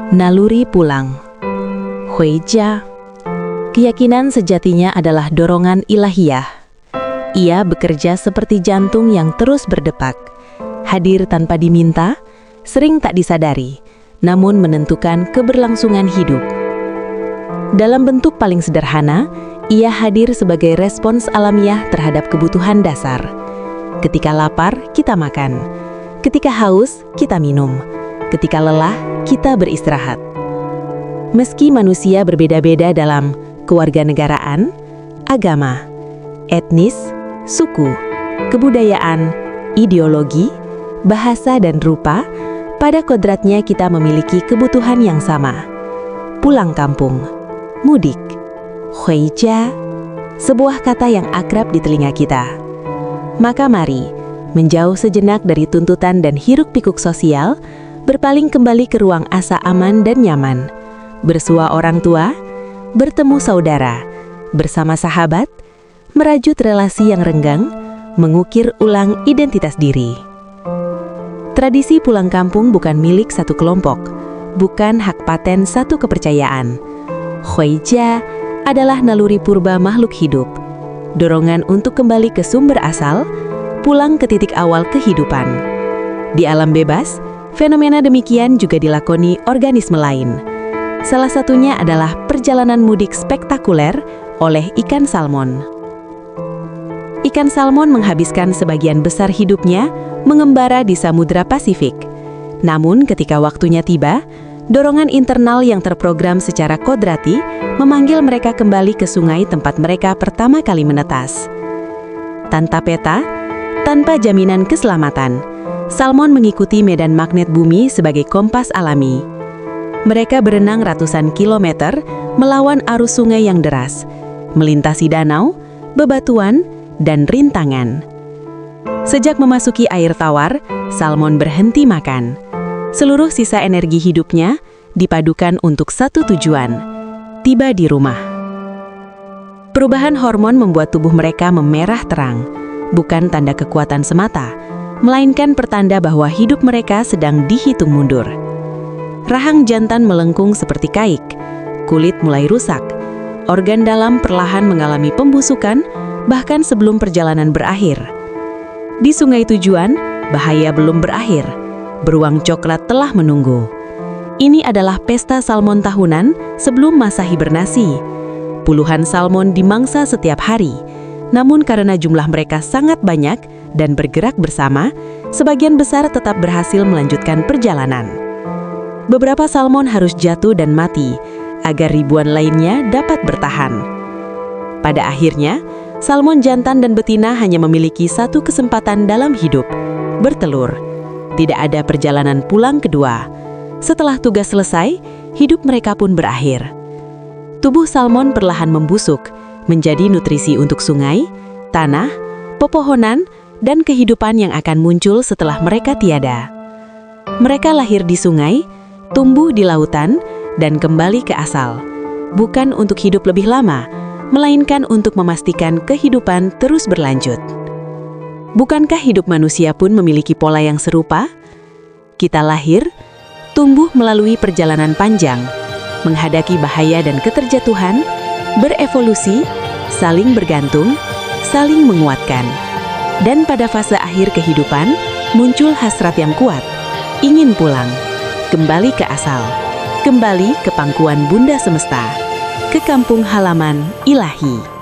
Naluri pulang. Huijia. Keyakinan sejatinya adalah dorongan ilahiyah. Ia bekerja seperti jantung yang terus berdetak, hadir tanpa diminta, sering tak disadari, namun menentukan keberlangsungan hidup. Dalam bentuk paling sederhana, ia hadir sebagai respons alamiah terhadap kebutuhan dasar. Ketika lapar, kita makan. Ketika haus, kita minum. Ketika lelah, kita beristirahat. Meski manusia berbeda-beda dalam kewarganegaraan, agama, etnis, suku, kebudayaan, ideologi, bahasa dan rupa, pada kodratnya kita memiliki kebutuhan yang sama. Pulang kampung, mudik, huijia, sebuah kata yang akrab di telinga kita. Maka mari, menjauh sejenak dari tuntutan dan hiruk-pikuk sosial, berpaling kembali ke ruang asa aman dan nyaman, bersua orang tua, bertemu saudara, bersama sahabat, merajut relasi yang renggang, mengukir ulang identitas diri. Tradisi pulang kampung bukan milik satu kelompok, bukan hak paten satu kepercayaan. Huijia adalah naluri purba makhluk hidup, dorongan untuk kembali ke sumber asal, pulang ke titik awal kehidupan. Di alam bebas, fenomena demikian juga dilakoni organisme lain. Salah satunya adalah perjalanan mudik spektakuler oleh ikan salmon. Ikan salmon menghabiskan sebagian besar hidupnya mengembara di Samudra Pasifik. Namun ketika waktunya tiba, dorongan internal yang terprogram secara kodrati memanggil mereka kembali ke sungai tempat mereka pertama kali menetas. Tanpa peta, tanpa jaminan keselamatan, salmon mengikuti medan magnet bumi sebagai kompas alami. Mereka berenang ratusan kilometer melawan arus sungai yang deras, melintasi danau, bebatuan, dan rintangan. Sejak memasuki air tawar, salmon berhenti makan. Seluruh sisa energi hidupnya dipadukan untuk satu tujuan, tiba di rumah. Perubahan hormon membuat tubuh mereka memerah terang, bukan tanda kekuatan semata, melainkan pertanda bahwa hidup mereka sedang dihitung mundur. Rahang jantan melengkung seperti kaik, kulit mulai rusak, organ dalam perlahan mengalami pembusukan, bahkan sebelum perjalanan berakhir. Di sungai tujuan, bahaya belum berakhir, beruang coklat telah menunggu. Ini adalah pesta salmon tahunan sebelum masa hibernasi. Puluhan salmon dimangsa setiap hari, namun karena jumlah mereka sangat banyak dan bergerak bersama, sebagian besar tetap berhasil melanjutkan perjalanan. Beberapa salmon harus jatuh dan mati, agar ribuan lainnya dapat bertahan. Pada akhirnya, salmon jantan dan betina hanya memiliki satu kesempatan dalam hidup, bertelur. Tidak ada perjalanan pulang kedua. Setelah tugas selesai, hidup mereka pun berakhir. Tubuh salmon perlahan membusuk, menjadi nutrisi untuk sungai, tanah, pepohonan, dan kehidupan yang akan muncul setelah mereka tiada. Mereka lahir di sungai, tumbuh di lautan, dan kembali ke asal. Bukan untuk hidup lebih lama, melainkan untuk memastikan kehidupan terus berlanjut. Bukankah hidup manusia pun memiliki pola yang serupa? Kita lahir, tumbuh melalui perjalanan panjang, menghadapi bahaya dan keterjatuhan, berevolusi, saling bergantung, saling menguatkan. Dan pada fase akhir kehidupan, muncul hasrat yang kuat, ingin pulang, kembali ke asal, kembali ke pangkuan Bunda Semesta, ke kampung halaman ilahi.